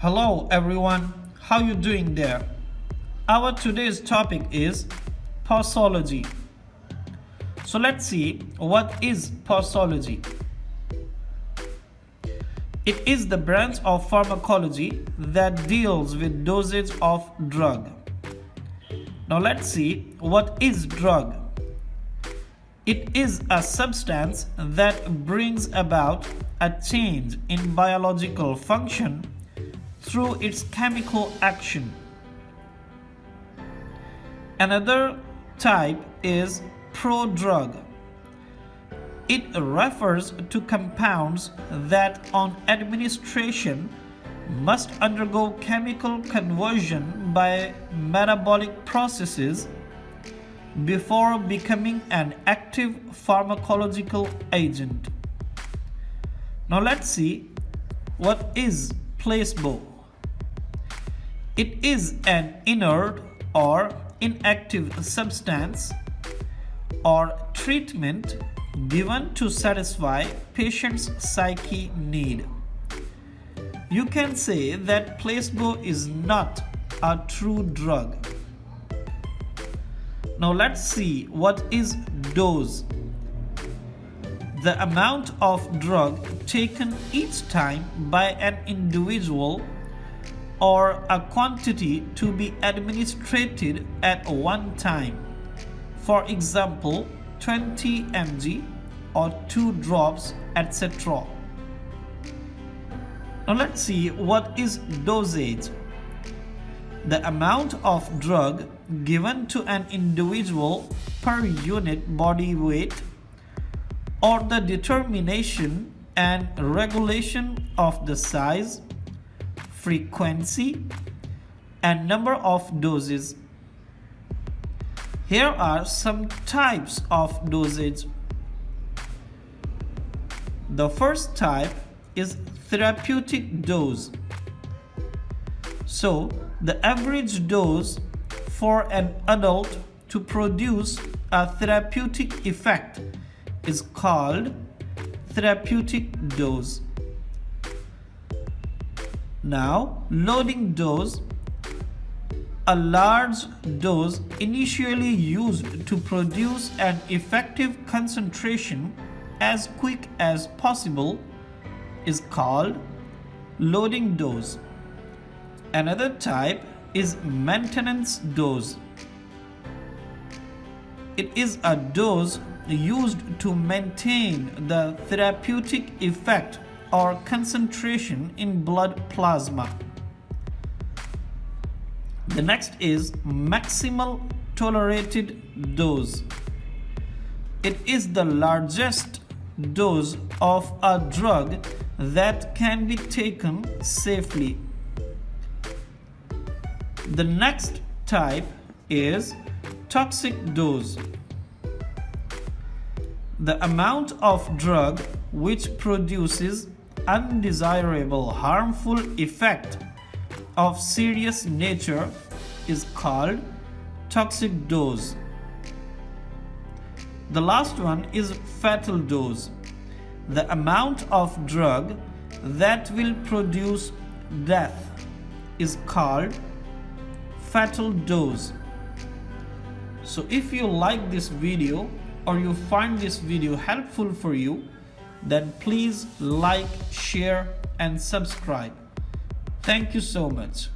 Hello everyone, how you doing there? Our today's topic is posology. So let's see what is posology. It is the branch of pharmacology that deals with dosage of drug. Now let's see what is drug. It is a substance that brings about a change in biological function through its chemical action. Another type is prodrug. It refers to compounds that on administration must undergo chemical conversion by metabolic processes before becoming an active pharmacological agent. Now let's see what is placebo. It is an inert or inactive substance or treatment given to satisfy patient's psyche need. You can say that placebo is not a true drug. Now let's see what is dose. The amount of drug taken each time by an individual or a quantity to be administered at one time. For example, 20 mg or 2 drops, etc. Now let's see what is dosage. The amount of drug given to an individual per unit body weight, or the determination and regulation of the size, frequency, and number of doses. Here are some types of dosage. The first type is therapeutic dose. So, the average dose for an adult to produce a therapeutic effect is called therapeutic dose. Now, loading dose. A large dose initially used to produce an effective concentration as quick as possible is called loading dose. Another type is maintenance dose. It is a dose used to maintain the therapeutic effect or concentration in blood plasma. The next is maximal tolerated dose. It is the largest dose of a drug that can be taken safely. The next type is toxic dose. The amount of drug which produces undesirable harmful effect of serious nature is called toxic dose. The last one is fatal dose. The amount of drug that will produce death is called fatal dose. So if you like this video or you find this video helpful for you, then please like, share and subscribe. Thank you so much.